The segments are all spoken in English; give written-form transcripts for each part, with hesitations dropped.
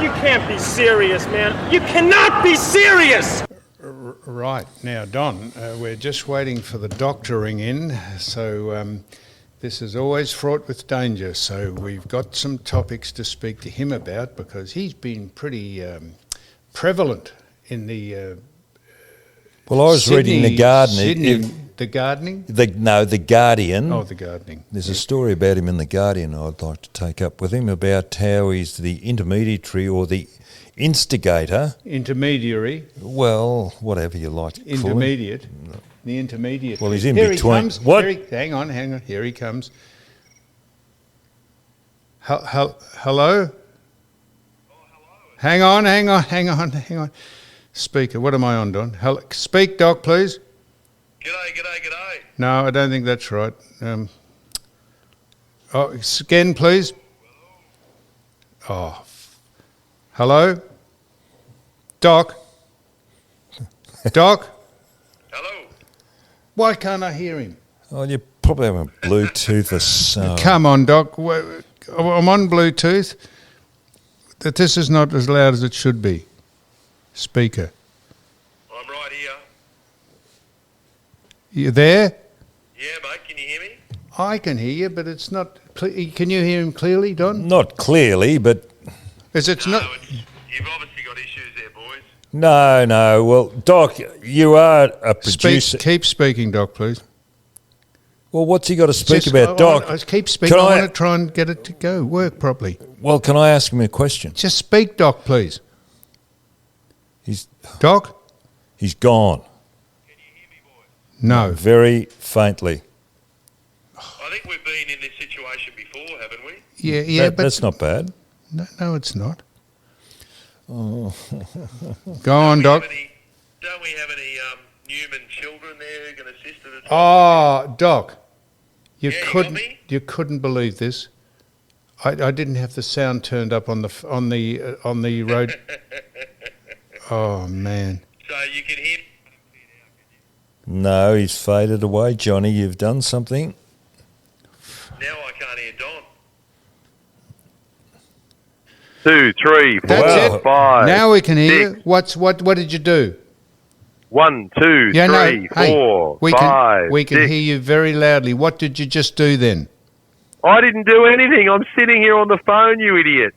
You can't be serious, man. You cannot be serious! Right. Now, Don, we're just waiting for the doctor to ring in. So this is always fraught with danger. So we've got some topics to speak to him about because he's been pretty prevalent in the Well, I was reading The Gardener. The gardening? The Guardian. Oh, The Gardening. There's a story about him in The Guardian I'd like to take up with him about how he's the intermediary or the instigator. Intermediary. Well, whatever you like to call him. Intermediate. The intermediate. Well, he's in Here between. He comes. What? Hang on. Here he comes. Hello? Hang on. Speaker, what am I on, Don? Speak, Doc, please. G'day. No, I don't think that's right. Again, please. Oh, hello? Doc? Doc? Hello. Why can't I hear him? Oh, you probably have a Bluetooth or so. Come on, Doc. I'm on Bluetooth. That this is not as loud as it should be. Speaker. I'm right here. You there? Yeah, mate, can you hear me? I can hear you, but it's not... Can you hear him clearly, Don? Not clearly, but... It's not... You've obviously got issues there, boys. No. Well, Doc, you are a producer. Keep speaking, Doc, please. Well, what's he got to speak about, Doc? I keep speaking. I want to try and get it to work properly. Well, can I ask him a question? Just speak, Doc, please. Doc? He's gone. Can you hear me, boys? No. Very faintly. I think we've been in this situation before, haven't we? Yeah, but... That's not bad. No, it's not. Oh. Go on, Doc. Don't we have any Newman children there who can assist at the time? Oh, Doc. You got me? You couldn't believe this. I didn't have the sound turned up on the road. Oh, man. So you can hear... No, he's faded away. Johnny, you've done something. Now I can't hear Don. 2, 3, 4, That's it. 5. Now we can hear 6. you. What did you do? 1, 2, 3, 4, 5. We can 6. hear you very loudly. What did you just do then? I didn't do anything. I'm sitting here on the phone, you idiot.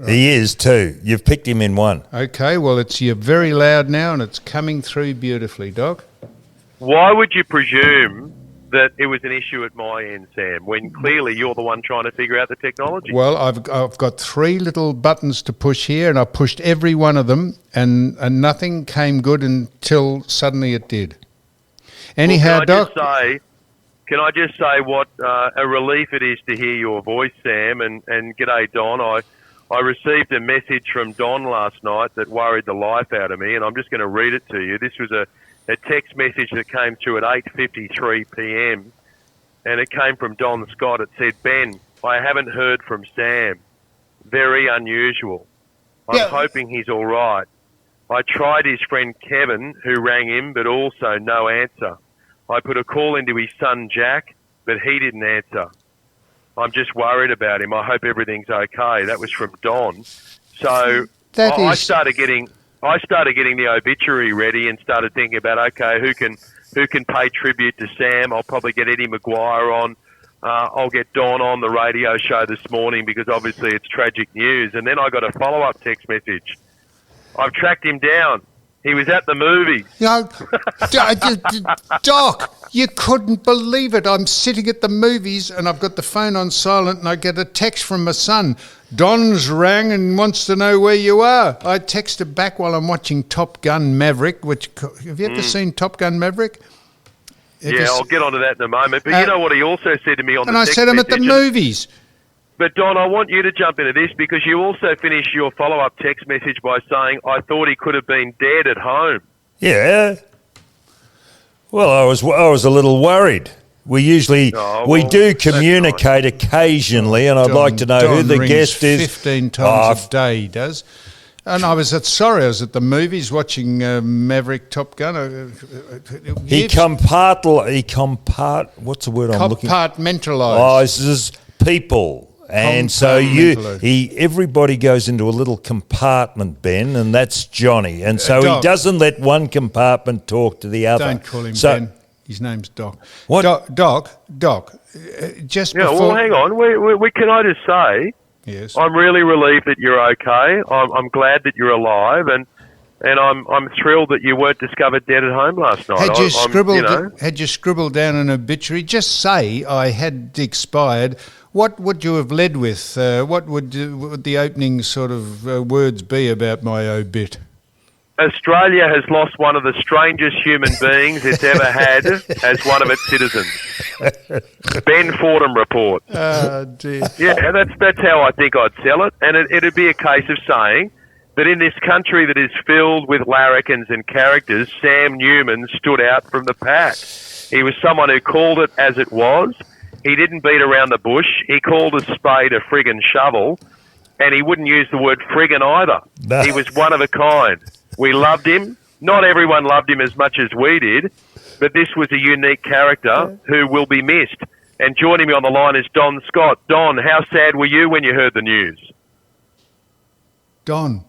He is too. You've picked him in one. Okay, well, you're very loud now and it's coming through beautifully, Doc. Why would you presume that it was an issue at my end, Sam, when clearly you're the one trying to figure out the technology? Well, I've got 3 little buttons to push here and I pushed every one of them and nothing came good until suddenly it did. Anyhow, Doc... Can I just say what a relief it is to hear your voice, Sam, and g'day, Don. I received a message from Don last night that worried the life out of me, and I'm just going to read it to you. This was a text message that came through at 8:53 p.m, and it came from Don Scott. It said, Ben, I haven't heard from Sam. Very unusual. I'm hoping he's all right. I tried his friend Kevin, who rang him, but also no answer. I put a call into his son Jack, but he didn't answer. I'm just worried about him. I hope everything's okay. That was from Don. So I started getting the obituary ready and started thinking about, okay, who can pay tribute to Sam. I'll probably get Eddie Maguire on. I'll get Don on the radio show this morning because obviously it's tragic news. And then I got a follow-up text message. I've tracked him down. He was at the movies. Doc, you couldn't believe it. I'm sitting at the movies and I've got the phone on silent and I get a text from my son. Don's rang and wants to know where you are. I texted back while I'm watching Top Gun Maverick, have you ever seen Top Gun Maverick? I'll get onto that in a moment. But you know what he also said to me on the text And I said I'm at the message? movies. But, Don, I want you to jump into this because you also finished your follow-up text message by saying, I thought he could have been dead at home. Yeah. Well, I was a little worried. We usually do communicate occasionally, and I'd like to know who the guest is. 15 times a day he does. And I was at the movies watching Maverick Top Gun. What's the word I'm looking for? Compartmentalised. People. And so everybody goes into a little compartment, Ben, and that's Johnny. And so he doesn't let one compartment talk to the other. Don't call him Ben. His name's Doc. What? Doc. Just before. Well, hang on. We can I just say? Yes. I'm really relieved that you're okay. I'm glad that you're alive, and I'm thrilled that you weren't discovered dead at home last night. Had you scribbled down an obituary? Just say I had expired. What would you have led with? What would the opening sort of words be about my obit? Australia has lost one of the strangest human beings it's ever had as one of its citizens. Ben Fordham report. Oh, dear. Yeah, that's how I think I'd sell it. And it'd be a case of saying that in this country that is filled with larrikins and characters, Sam Newman stood out from the pack. He was someone who called it as it was. He didn't beat around the bush. He called a spade a friggin' shovel, and he wouldn't use the word friggin' either. No. He was one of a kind. We loved him. Not everyone loved him as much as we did, but this was a unique character who will be missed. And joining me on the line is Don Scott. Don, how sad were you when you heard the news? Don,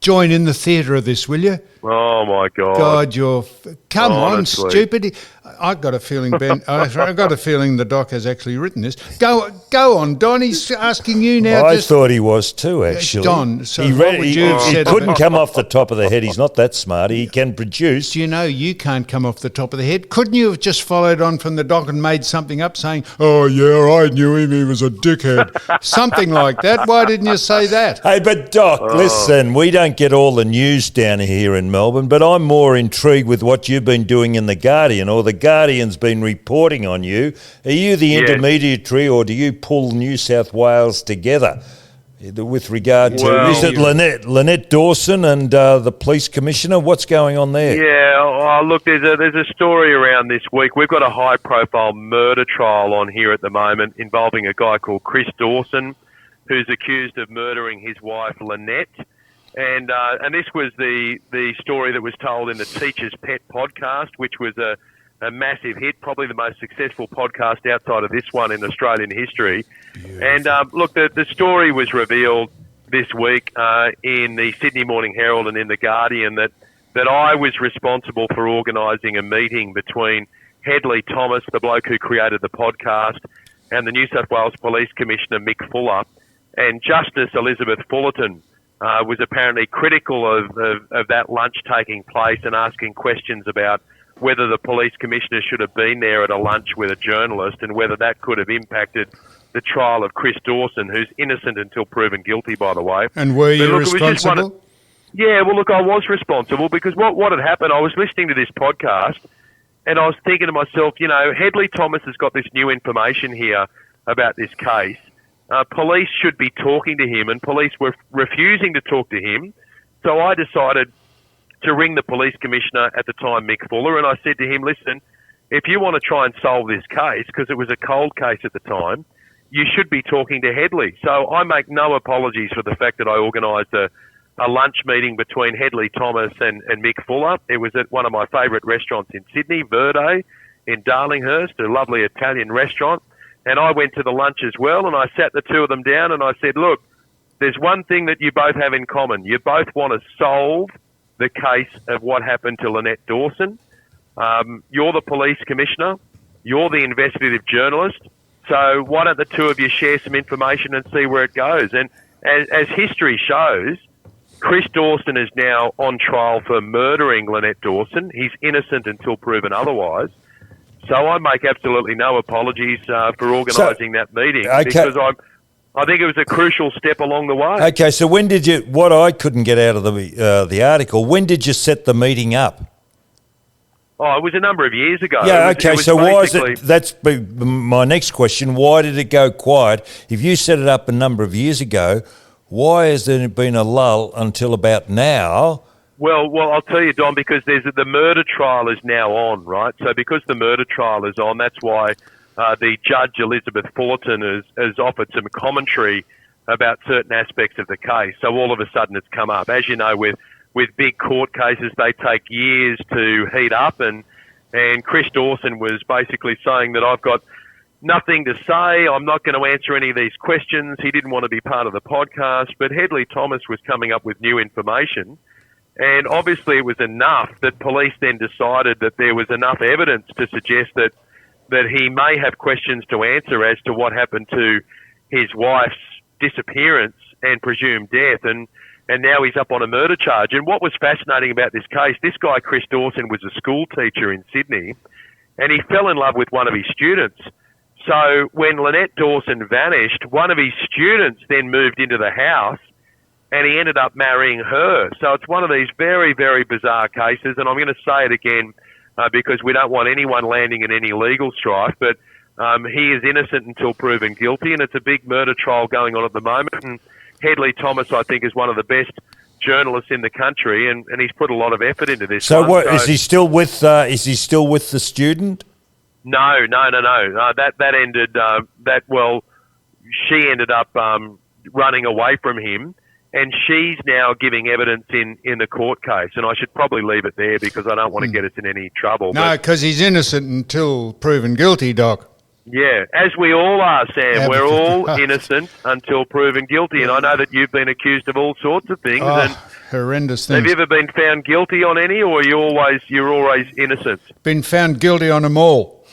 join in the theatre of this, will you? Oh, my God. God, come Honestly. on, stupid. I've got a feeling, Ben. I've got a feeling the doc has actually written this. Go on, Don. He's asking you now. I thought he was too, actually. Don, so he what would you have said? He couldn't come off the top of the head. He's not that smart. He can produce. Do you know you can't come off the top of the head? Couldn't you have just followed on from the doc and made something up saying, oh, yeah, I knew him, he was a dickhead. Something like that. Why didn't you say that? Hey, but Doc, listen, we don't get all the news down here in Melbourne, but I'm more intrigued with what you've been doing in The Guardian, or The Guardian's been reporting on you. Are you the intermediary, or do you pull New South Wales together with regard to, is it Lynette Dawson and the police commissioner? What's going on there? Yeah, look, there's a story around this week. We've got a high-profile murder trial on here at the moment involving a guy called Chris Dawson, who's accused of murdering his wife, Lynette. And this was the story that was told in the Teacher's Pet podcast, which was a massive hit, probably the most successful podcast outside of this one in Australian history. Beautiful. And look, the story was revealed this week in the Sydney Morning Herald and in The Guardian that I was responsible for organising a meeting between Hedley Thomas, the bloke who created the podcast, and the New South Wales Police Commissioner Mick Fuller, and Justice Elizabeth Fullerton was apparently critical of that lunch taking place and asking questions about whether the police commissioner should have been there at a lunch with a journalist and whether that could have impacted the trial of Chris Dawson, who's innocent until proven guilty, by the way. And were you responsible? Yeah, well, look, I was responsible because what had happened, I was listening to this podcast and I was thinking to myself, you know, Hedley Thomas has got this new information here about this case. Police should be talking to him, and police were refusing to talk to him. So I decided to ring the police commissioner at the time, Mick Fuller, and I said to him, listen, if you want to try and solve this case, because it was a cold case at the time, you should be talking to Hedley. So I make no apologies for the fact that I organised a lunch meeting between Hedley Thomas and Mick Fuller. It was at one of my favourite restaurants in Sydney, Verde, in Darlinghurst, a lovely Italian restaurant. And I went to the lunch as well, and I sat the two of them down and I said, look, there's one thing that you both have in common. You both want to solve the case of what happened to Lynette Dawson. You're the police commissioner. You're the investigative journalist. So why don't the two of you share some information and see where it goes? And as history shows, Chris Dawson is now on trial for murdering Lynette Dawson. He's innocent until proven otherwise. So I make absolutely no apologies for organising that meeting because I think it was a crucial step along the way. Okay, so when did you? What I couldn't get out of the article, when did you set the meeting up? Oh, it was a number of years ago. Yeah, okay. So why is it? That's my next question. Why did it go quiet? If you set it up a number of years ago, why has there been a lull until about now? Well, I'll tell you, Don, because the murder trial is now on, right? So because the murder trial is on, that's why the judge, Elizabeth Fullerton, has offered some commentary about certain aspects of the case. So all of a sudden it's come up. As you know, with big court cases, they take years to heat up, and Chris Dawson was basically saying that I've got nothing to say. I'm not going to answer any of these questions. He didn't want to be part of the podcast, but Hedley Thomas was coming up with new information. And obviously it was enough that police then decided that there was enough evidence to suggest that he may have questions to answer as to what happened to his wife's disappearance and presumed death. And now he's up on a murder charge. And what was fascinating about this case, this guy, Chris Dawson, was a school teacher in Sydney, and he fell in love with one of his students. So when Lynette Dawson vanished, one of his students then moved into the house, and he ended up marrying her. So it's one of these very, very bizarre cases, and I'm going to say it again because we don't want anyone landing in any legal strife, but he is innocent until proven guilty, and it's a big murder trial going on at the moment. And Hedley Thomas, I think, is one of the best journalists in the country, and he's put a lot of effort into this. So what, is he still with? Is he still with the student? No. That ended. She ended up running away from him, and she's now giving evidence in the court case. And I should probably leave it there because I don't want to get us in any trouble. No, because he's innocent until proven guilty, Doc. Yeah, as we all are, Sam. We're all innocent until proven guilty. And I know that you've been accused of all sorts of things. Oh, and horrendous things. have you ever been found guilty on any, or you're always innocent? Been found guilty on them all.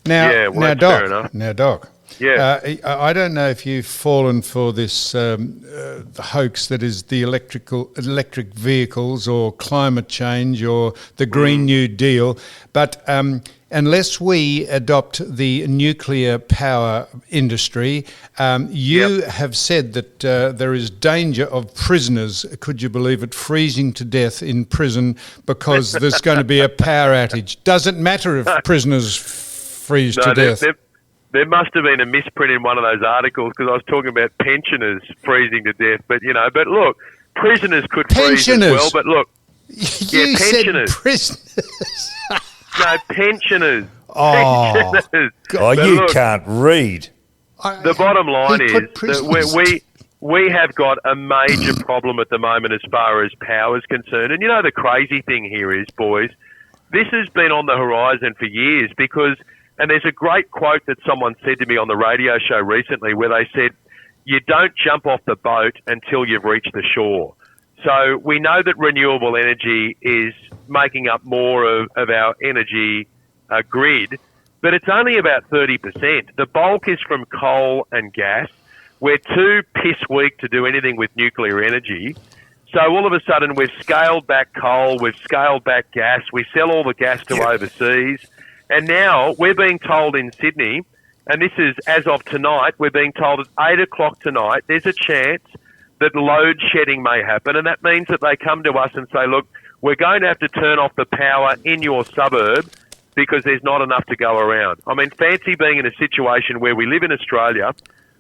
Now, Yeah, well, that's Doc. fair enough. Now, Doc. Yeah. I don't know if you've fallen for this hoax that is the electric vehicles or climate change or the Green New Deal, but unless we adopt the nuclear power industry, you have said that there is danger of prisoners, could you believe it, freezing to death in prison because there's going to be a power outage. Does it matter if prisoners freeze to death? There must have been a misprint in one of those articles because I was talking about pensioners freezing to death. But look, prisoners could freeze as well. But look, you pensioners. said prisoners. No, pensioners. Oh, pensioners. Oh, But you look, can't read. The bottom line He is put prisoners. that we have got a major problem at the moment as far as power is concerned. And the crazy thing here is, boys, this has been on the horizon for years because... And there's a great quote that someone said to me on the radio show recently where they said, you don't jump off the boat until you've reached the shore. So we know that renewable energy is making up more of our energy grid, but it's only about 30%. The bulk is from coal and gas. We're too piss weak to do anything with nuclear energy. So all of a sudden we've scaled back coal, we've scaled back gas, we sell all the gas to overseas. And now we're being told in Sydney, and this is as of tonight, we're being told at 8 o'clock tonight, there's a chance that load shedding may happen. And that means that they come to us and say, look, we're going to have to turn off the power in your suburb because there's not enough to go around. I mean, fancy being in a situation where we live in Australia,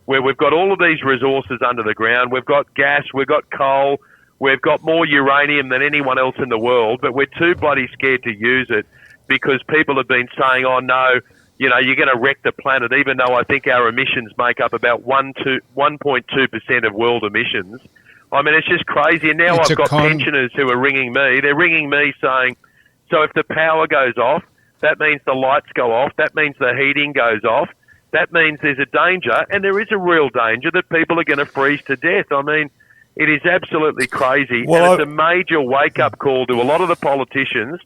where we've got all of these resources under the ground. We've got gas, we've got coal, we've got more uranium than anyone else in the world, but we're too bloody scared to use it. Because people have been saying, oh, no, you're going to wreck the planet, even though I think our emissions make up about 1.2% of world emissions. I mean, it's just crazy. And now I've got pensioners who are ringing me. They're ringing me saying, so if the power goes off, that means the lights go off. That means the heating goes off. That means there's a danger, and there is a real danger that people are going to freeze to death. I mean, it is absolutely crazy. Well, and it's a major wake-up call to a lot of the politicians,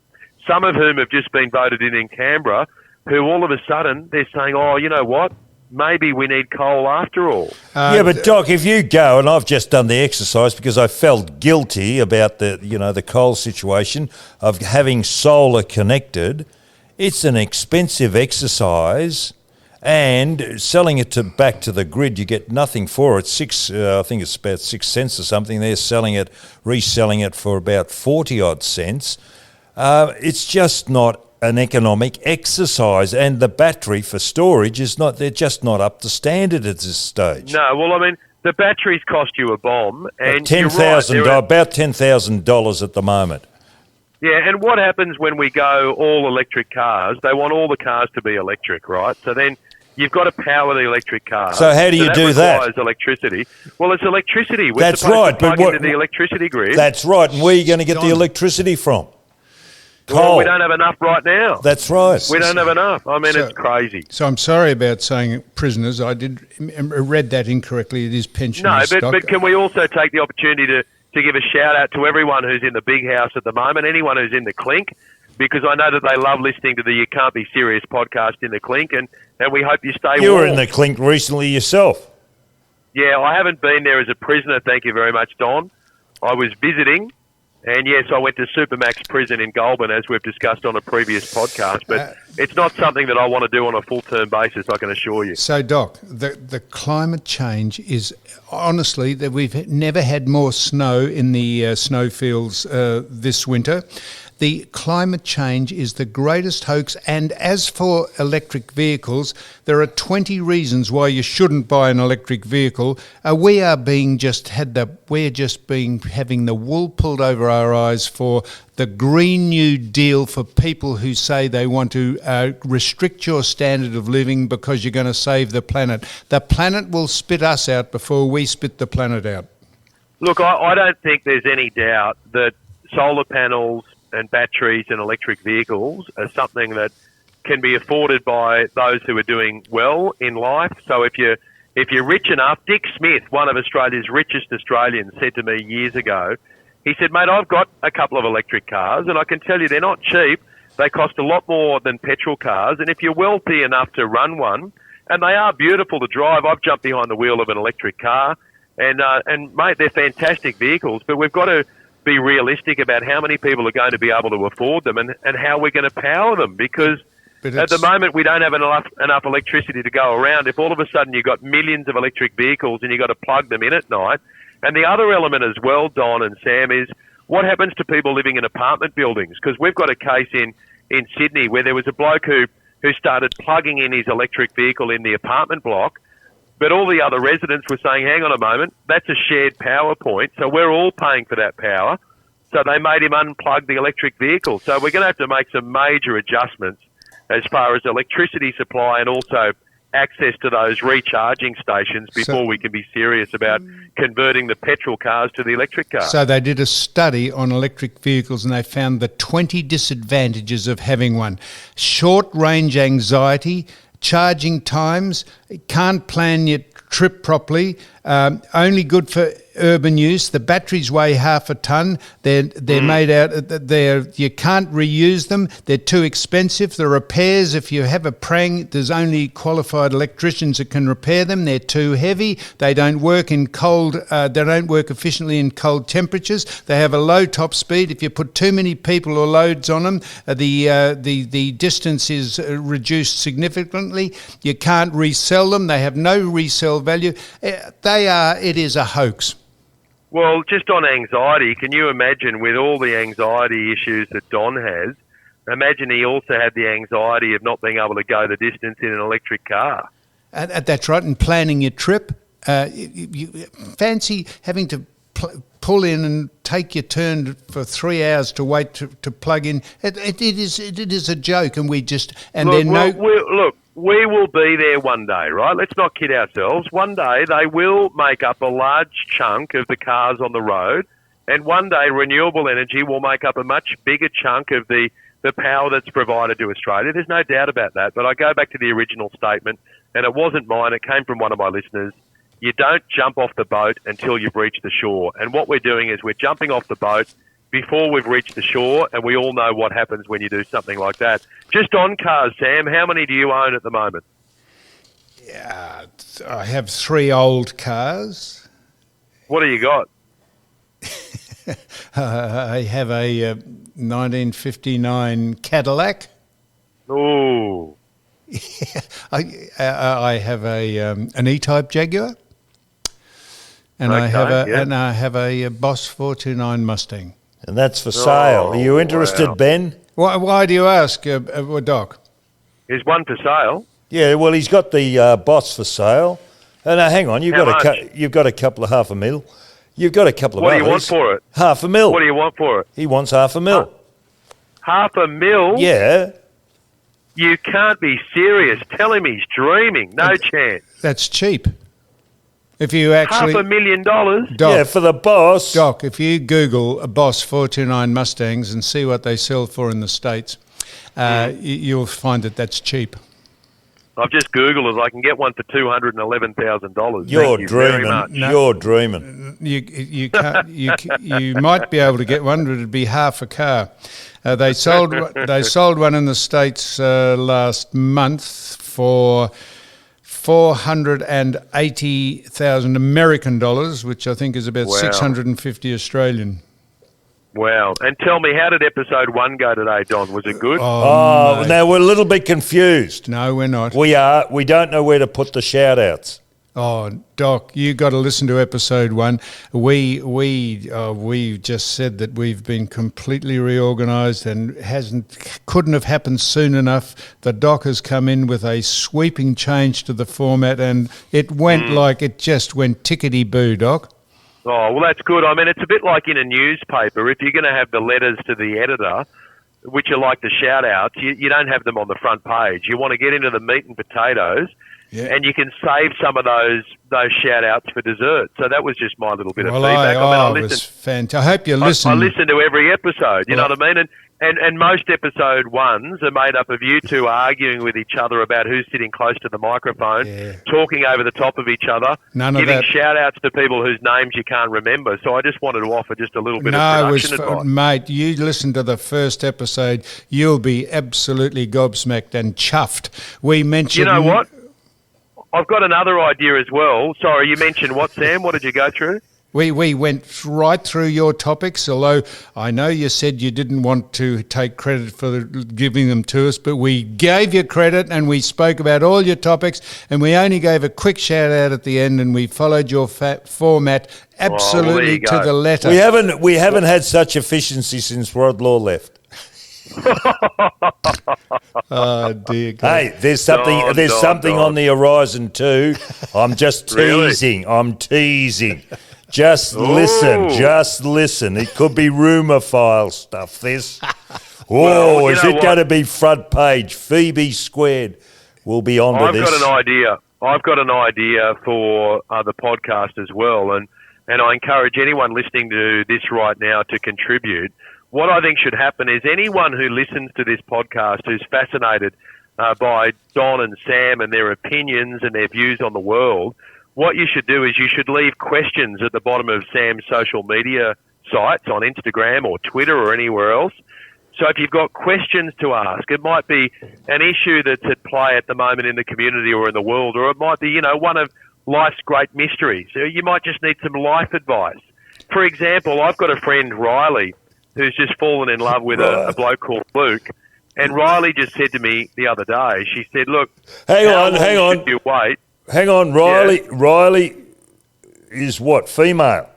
some of whom have just been voted in Canberra, who all of a sudden they're saying, oh, you know what, maybe we need coal after all. Yeah, but Doc, if you go, and I've just done the exercise because I felt guilty about the coal situation of having solar connected, it's an expensive exercise, and selling it back to the grid, you get nothing for it. I think it's about 6 cents or something. They're reselling it for about 40 odd cents. It's just not an economic exercise, and the battery for storage they're just not up to standard at this stage. No, well, I mean, the batteries cost you a bomb. And about $10,000 at the moment. Yeah, and what happens when we go all electric cars? They want all the cars to be electric, right? So then you've got to power the electric car. So how do you do that? That requires electricity. Well, it's electricity. We're That's supposed right, to plug but into the electricity grid. That's right, and where are you going to get the electricity from? Coal. Well, we don't have enough right now. That's right. We don't have enough. I mean, it's crazy. So I'm sorry about saying prisoners. I read that incorrectly. It is pensioners. No, but can we also take the opportunity to give a shout out to everyone who's in the big house at the moment, anyone who's in the clink, because I know that they love listening to the You Can't Be Serious podcast in the clink, and we hope you stay warm. You were in the clink recently yourself. Yeah, I haven't been there as a prisoner, thank you very much, Don. I was visiting, and yes, I went to Supermax Prison in Goulburn, as we've discussed on a previous podcast, but it's not something that I want to do on a full-term basis, I can assure you. So, Doc, the climate change is, honestly, that we've never had more snow in the snowfields this winter. The climate change is the greatest hoax, and as for electric vehicles, there are 20 reasons why you shouldn't buy an electric vehicle. We're just having the wool pulled over our eyes for the Green New Deal for people who say they want to restrict your standard of living because you're going to save the planet. The planet will spit us out before we spit the planet out. Look, I don't think there's any doubt that solar panels and batteries and electric vehicles are something that can be afforded by those who are doing well in life. So if you're rich enough, Dick Smith, one of Australia's richest Australians, said to me years ago, he said, mate, I've got a couple of electric cars and I can tell you they're not cheap. They cost a lot more than petrol cars. And if you're wealthy enough to run one, and they are beautiful to drive, I've jumped behind the wheel of an electric car and mate, they're fantastic vehicles, but we've got to be realistic about how many people are going to be able to afford them and how we're going to power them, because at the moment we don't have enough electricity to go around. If all of a sudden you've got millions of electric vehicles and you've got to plug them in at night. And the other element as well, Don and Sam, is what happens to people living in apartment buildings? Because we've got a case in Sydney where there was a bloke who started plugging in his electric vehicle in the apartment block, but all the other residents were saying, hang on a moment, that's a shared power point, so we're all paying for that power. So they made him unplug the electric vehicle. So we're going to have to make some major adjustments as far as electricity supply and also access to those recharging stations before we can be serious about converting the petrol cars to the electric cars. So they did a study on electric vehicles and they found the 20 disadvantages of having one. Short range anxiety, charging times, can't plan your trip properly, only good for urban use. The batteries weigh half a tonne. They're made out. You can't reuse them. They're too expensive. The repairs, if you have a prang, there's only qualified electricians that can repair them. They're too heavy. They don't work in cold. They don't work efficiently in cold temperatures. They have a low top speed. If you put too many people or loads on them, the distance is reduced significantly. You can't resell them. They have no resale value. It is a hoax. Well, just on anxiety, can you imagine with all the anxiety issues that Don has, imagine he also had the anxiety of not being able to go the distance in an electric car. That's right, and planning your trip. You fancy having to pull in and take your turn for 3 hours to wait to plug in. It is a joke, and we just... and look, we will be there one day, right? Let's not kid ourselves. One day they will make up a large chunk of the cars on the road, and one day renewable energy will make up a much bigger chunk of the power that's provided to Australia. There's no doubt about that. But I go back to the original statement, and it wasn't mine. It came from one of my listeners. You don't jump off the boat until you've reached the shore. And what we're doing is we're jumping off the boat before we've reached the shore, and we all know what happens when you do something like that. Just on cars, Sam, how many do you own at the moment? Yeah, I have 3 old cars. What do you got? I have a 1959 Cadillac. Ooh. I have an E-Type Jaguar, and I have a Boss 429 Mustang. And that's for sale. Are you interested, Ben? Why do you ask, Doc? Is one for sale? Yeah, well, he's got the Boss for sale. And hang on, you've got a couple of $500,000. You've got a couple of What others. do you want for it? $500,000. What do you want for it? He wants $500,000. $500,000? Yeah. You can't be serious. Tell him he's dreaming. No chance. That's cheap. If you actually $500,000. Doc, Yeah, for the boss. Doc, if you Google a Boss 429 Mustangs and see what they sell for in the States, you'll find that that's cheap. I've just Googled it. I can get one for $211,000. You're Thank you very dreaming. much. You're dreaming. You can't, you might be able to get one, but it'd be half a car. They sold one in the States last month for $480,000 American dollars, which I think is about 650 Australian. Wow. And tell me, how did episode 1 go today, Don? Was it good? Oh, now we're a little bit confused. No, we're not. We are. We don't know where to put the shout-outs. Oh, Doc, you got to listen to episode 1. We just said that we've been completely reorganised and couldn't have happened soon enough. The Doc has come in with a sweeping change to the format, and it went like it just went tickety-boo, Doc. Oh, well, that's good. I mean, it's a bit like in a newspaper. If you're going to have the letters to the editor, which are like the shout-outs, you don't have them on the front page. You want to get into the meat and potatoes, and you can save some of those shout-outs for dessert. So that was just my little bit of feedback. I was fantastic. I hope you listen. I listen to every episode, you know what I mean? And most episode 1s are made up of you two arguing with each other about who's sitting close to the microphone, talking over the top of each other, giving shout-outs to people whose names you can't remember. So I just wanted to offer just a little bit of production advice. Mate, you listen to the first episode, you'll be absolutely gobsmacked and chuffed. We mentioned... You know what? I've got another idea as well. Sorry, you mentioned what, Sam? What did you go through? We went right through your topics, although I know you said you didn't want to take credit for giving them to us, but we gave you credit and we spoke about all your topics, and we only gave a quick shout-out at the end, and we followed your format absolutely to the letter. We haven't had such efficiency since Rod Law left. Oh dear God. Hey, there's something on the horizon too. I'm just teasing. I'm teasing. Just listen. It could be rumour file stuff, this. Is it going to be front page? Phoebe squared will be on this. I've got an idea for the podcast as well, and I encourage anyone listening to this right now to contribute. What I think should happen is anyone who listens to this podcast who's fascinated by Don and Sam and their opinions and their views on the world, what you should do is you should leave questions at the bottom of Sam's social media sites on Instagram or Twitter or anywhere else. So if you've got questions to ask, it might be an issue that's at play at the moment in the community or in the world, or it might be, one of life's great mysteries. So you might just need some life advice. For example, I've got a friend, Riley, who's just fallen in love with a bloke called Luke. And Riley just said to me the other day, she said, look, hang on. You wait. Hang on, Riley. Yeah. Riley is what, female?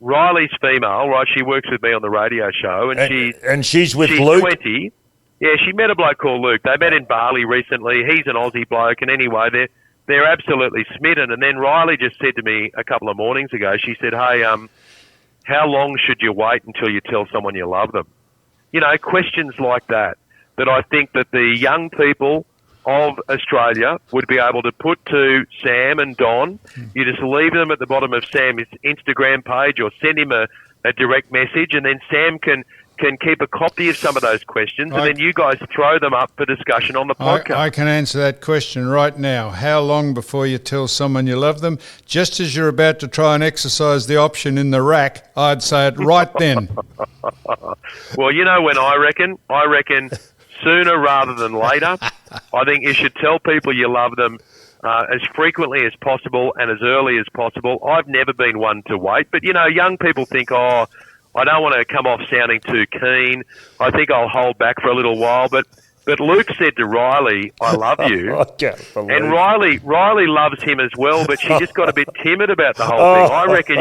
Riley's female, right? She works with me on the radio show. And she's with she's Luke? 20. Yeah, she met a bloke called Luke. They met in Bali recently. He's an Aussie bloke. And anyway, they're absolutely smitten. And then Riley just said to me a couple of mornings ago, she said, hey, how long should you wait until you tell someone you love them? Questions like that I think that the young people of Australia would be able to put to Sam and Don. You just leave them at the bottom of Sam's Instagram page or send him a direct message, and then Sam can keep a copy of some of those questions, and then you guys throw them up for discussion on the podcast. I can answer that question right now. How long before you tell someone you love them? Just as you're about to try and exercise the option in the rack, I'd say it right then. Well, when I reckon sooner rather than later. I think you should tell people you love them as frequently as possible and as early as possible. I've never been one to wait, but young people think, I don't want to come off sounding too keen. I think I'll hold back for a little while. But Luke said to Riley, I love you. And Riley loves him as well, but she just got a bit timid about the whole thing. I reckon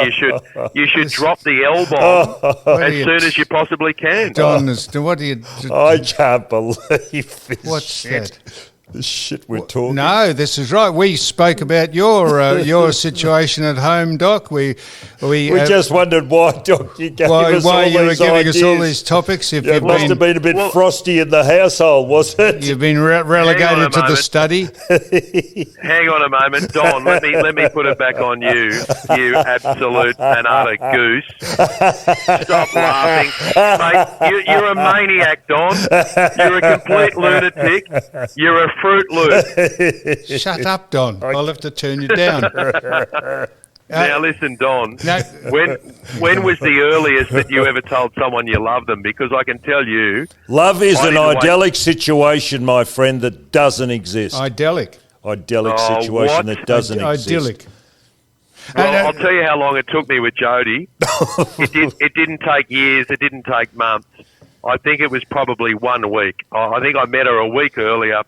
you should drop the L-bomb as soon as you possibly can. Don, what do you... I can't believe this What's shit. that? The shit we're talking. No, this is right. We spoke about your situation at home, Doc. We just wondered why, Doc, you gave us why all you were these giving ideas. us all these topics. If It must have been a bit frosty in the household, was it? You've been relegated to the study. Hang on a moment, Don. Let me put it back on you. You absolute and utter goose. Stop laughing, mate. You're a maniac, Don. You're a complete lunatic. You're a Fruit Loop. Shut up, Don. I'll have to turn you down. Now listen, Don. No. When was the earliest that you ever told someone you love them? Because I can tell you, love is I an didn't idyllic situation, my friend, that doesn't exist. Idyllic. Idyllic Oh, situation what? that doesn't exist. Idyllic. Well, I'll tell you how long it took me with Jodie. It didn't take years. It didn't take months. I think it was probably 1 week. I think I met her a week earlier,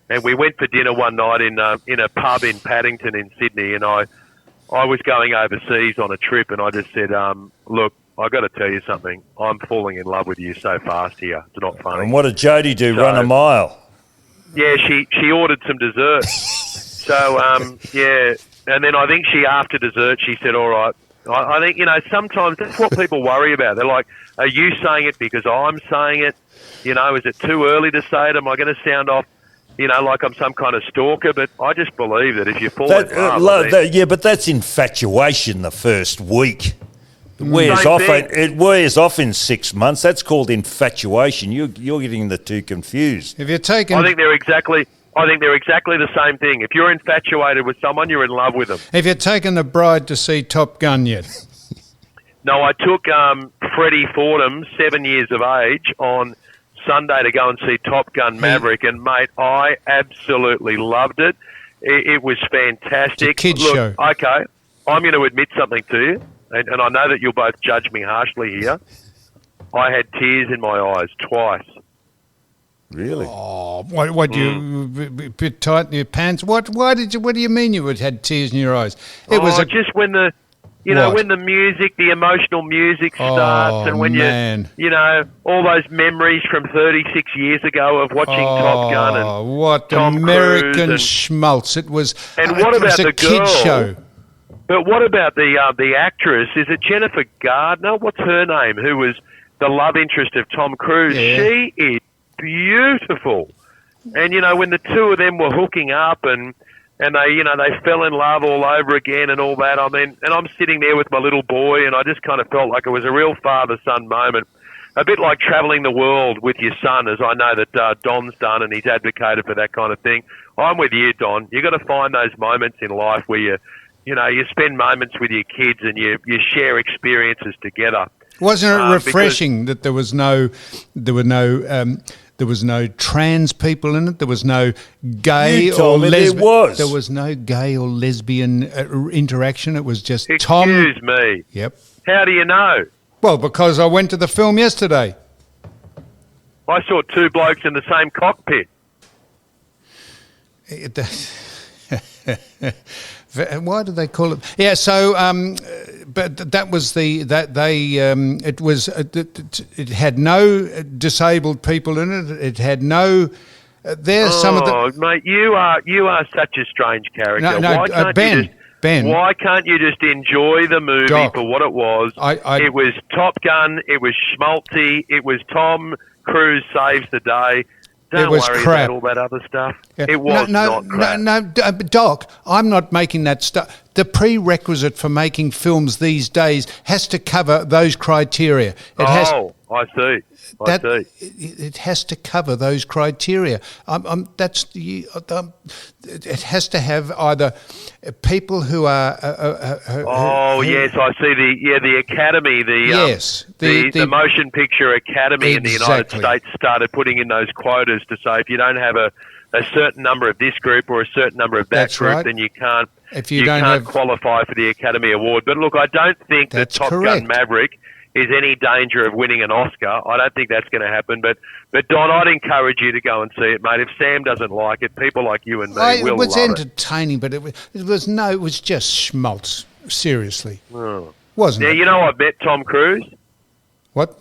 and we went for dinner one night in a pub in Paddington in Sydney. And I was going overseas on a trip, and I just said, "Look, I got to tell you something. I'm falling in love with you so fast here. It's not funny." And what did Jodie do? Run a mile? Yeah, she ordered some dessert. So yeah. And then I think after dessert, she said, all right. I think, sometimes that's what people worry about. They're like, are you saying it because I'm saying it? Is it too early to say it? Am I going to sound off, like I'm some kind of stalker? But I just believe that if you fall in love... yeah, but that's infatuation the first week. It wears off in 6 months. That's called infatuation. You're getting the two confused. If you're taking... I think they're exactly the same thing. If you're infatuated with someone, you're in love with them. Have you taken the bride to see Top Gun yet? No, I took Freddie Fordham, 7 years of age, on Sunday to go and see Top Gun Maverick, and mate, I absolutely loved it. It was fantastic. It's a kids show. Okay, I'm going to admit something to you, and I know that you'll both judge me harshly here. I had tears in my eyes twice. Really? Oh, what you bit tight in your pants? What do you mean you had tears in your eyes? It was just when the when the music, the emotional music starts, and when all those memories from 36 years ago of watching Top Gun and what Tom American Cruise schmaltz it was. And what about the girl? Kids show. But what about the actress? Is it Jennifer Gardner? What's her name? Who was the love interest of Tom Cruise? Yeah. She is beautiful. And when the two of them were hooking up and they fell in love all over again and all that, and I'm sitting there with my little boy, and I just kind of felt like it was a real father-son moment, a bit like travelling the world with your son, as I know that Don's done, and he's advocated for that kind of thing. I'm with you, Don. You got to find those moments in life where you spend moments with your kids and you share experiences together. Wasn't it refreshing that there was no trans people in it. There was no gay or lesbian. There was no gay or lesbian interaction. It was just Tom. Excuse me. Yep. How do you know? Well, because I went to the film yesterday. I saw two blokes in the same cockpit. Why do they call it? Yeah. So, but that was it had no disabled people in it. It had no. Some of the. Mate, you are such a strange character. Ben, why can't you just enjoy the movie Doc, for what it was? It was Top Gun. It was schmaltzy. It was Tom Cruise saves the day. Don't worry about all that other stuff. Yeah. It was not crap. No, Doc, I'm not making that stuff. The prerequisite for making films these days has to cover those criteria. I see. It has to cover those criteria. It has to have either people who are. Yes, I see. The Academy. The Motion Picture Academy in the United States started putting in those quotas to say if you don't have a certain number of this group or a certain number of that group, then you can't. You can't qualify for the Academy Award. But look, I don't think that Top Gun Maverick is any danger of winning an Oscar. I don't think that's going to happen. But Don, I'd encourage you to go and see it, mate. If Sam doesn't like it, people like you and me will love it. It was entertaining, but it was just schmaltz. Seriously, wasn't it? Yeah, I've met Tom Cruise. What?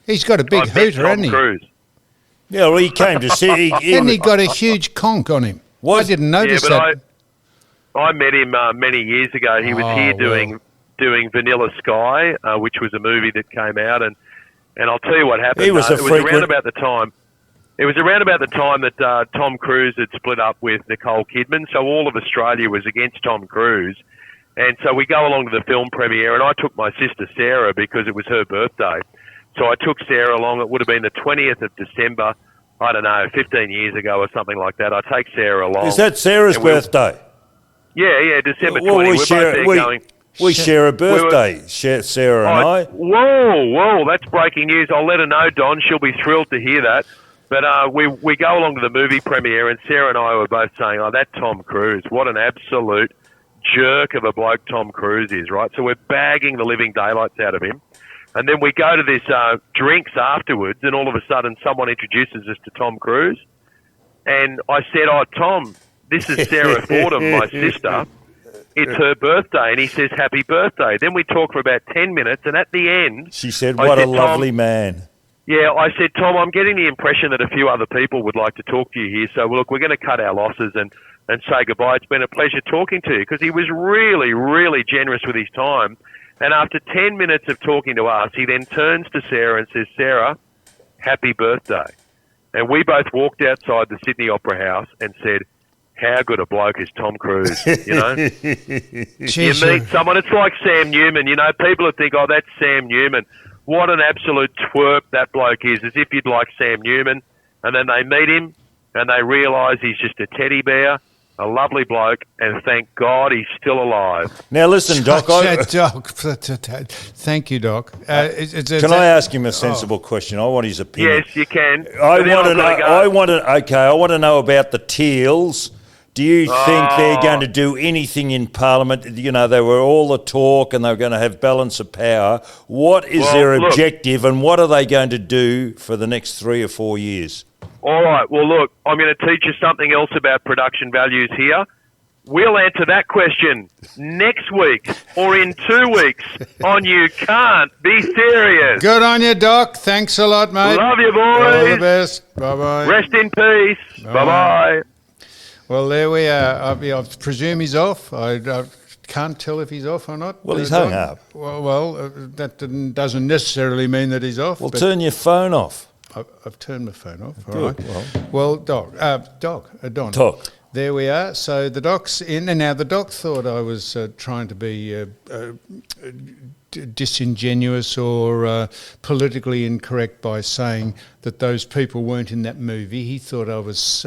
He's got a big hooter, hasn't he? Cruise. Yeah, well, he came to see. And he got a huge conk on him. I didn't notice that. I met him many years ago. He was here doing Vanilla Sky, which was a movie that came out, and I'll tell you what happened. He was it was around about the time. It was around about the time that Tom Cruise had split up with Nicole Kidman, so all of Australia was against Tom Cruise. And so we go along to the film premiere, and I took my sister Sarah because it was her birthday. So I took Sarah along. It would have been the 20th of December, I don't know, 15 years ago or something like that. I take Sarah along. Is that Sarah's birthday? Yeah, December 20. We share a birthday, Sarah and I. Whoa, that's breaking news. I'll let her know, Don. She'll be thrilled to hear that. But we go along to the movie premiere, and Sarah and I were both saying, oh, that Tom Cruise, what an absolute jerk of a bloke Tom Cruise is, right? So we're bagging the living daylights out of him. And then we go to this drinks afterwards, and all of a sudden someone introduces us to Tom Cruise. And I said, oh, Tom, this is Sarah Fordham, my sister. It's her birthday. And he says, happy birthday. Then we talk for about 10 minutes, and at the end... She said, what a lovely man. Yeah, I said, Tom, I'm getting the impression that a few other people would like to talk to you here. So, look, we're going to cut our losses and say goodbye. It's been a pleasure talking to you, because he was really, really generous with his time. And after 10 minutes of talking to us, he then turns to Sarah and says, Sarah, happy birthday. And we both walked outside the Sydney Opera House and said, how good a bloke is Tom Cruise, you know? You meet someone, it's like Sam Newman, you know, people would think, oh, that's Sam Newman. What an absolute twerp that bloke is, as if you'd like Sam Newman. And then they meet him and they realise he's just a teddy bear, a lovely bloke, and thank God he's still alive. Now listen, Doc. Thank you, Doc. Can I ask him a sensible question? I want his opinion. Yes, you can. I want to know about the Teals. Do you think they're going to do anything in Parliament? You know, they were all the talk and they were going to have balance of power. What is their objective, and what are they going to do for the next 3 or 4 years? All right. Well, look, I'm going to teach you something else about production values here. We'll answer that question next week or in 2 weeks on You Can't Be Serious. Good on you, Doc. Thanks a lot, mate. Love you, boys. All the best. Bye-bye. Rest in peace. Bye-bye. Well, there we are. I presume he's off. I can't tell if he's off or not. Well, he's hung up. Well, that doesn't necessarily mean that he's off. Well, turn your phone off. I've turned my phone off. All Good. right. Well, Don. Talk. There we are. So the Doc's in, and now the Doc thought I was trying to be disingenuous or politically incorrect by saying that those people weren't in that movie. He thought I was...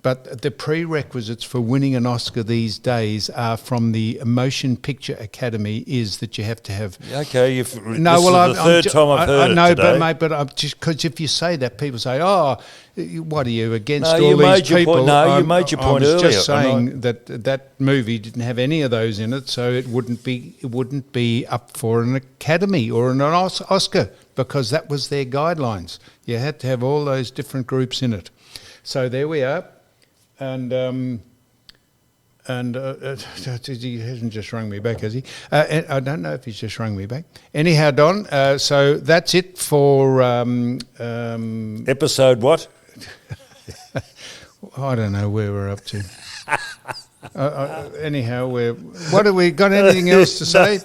but the prerequisites for winning an Oscar these days are from the Motion Picture Academy is that you have to have... Okay, this is the third time I've heard it today. But I'm just... Because if you say that, people say, oh, what are you, against all these people? You made your point earlier. I was just saying that movie didn't have any of those in it, so it wouldn't be up for an Academy or an Oscar, because that was their guidelines. You had to have all those different groups in it. So there we are. And he hasn't just rung me back, has he? I don't know if he's just rung me back. Anyhow, Don, so that's it for... Episode what? I don't know where we're up to. Anyhow, what have we got? Anything else to say?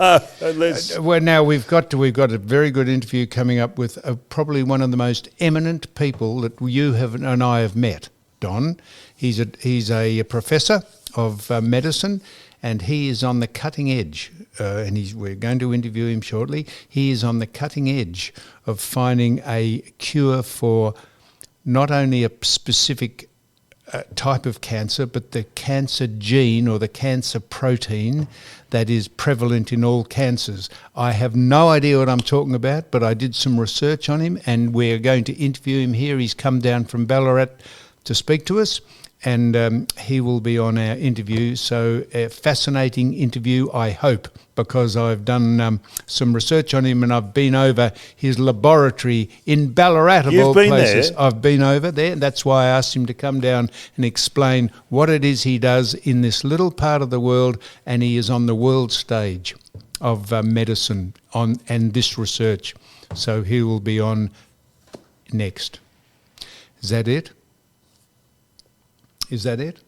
Now we've got a very good interview coming up with probably one of the most eminent people that you and I have met. Don, he's a professor of medicine, and he is on the cutting edge. We're going to interview him shortly. He is on the cutting edge of finding a cure for not only a specific type of cancer, but the cancer gene or the cancer protein that is prevalent in all cancers. I have no idea what I'm talking about, but I did some research on him, and we're going to interview him here. He's come down from Ballarat to speak to us, and he will be on our interview. So a fascinating interview, I hope, because I've done some research on him, and I've been over his laboratory in Ballarat of all places. There? I've been over there. That's why I asked him to come down and explain what it is he does in this little part of the world, and he is on the world stage of medicine and this research. So he will be on next. Is that it? Is that it?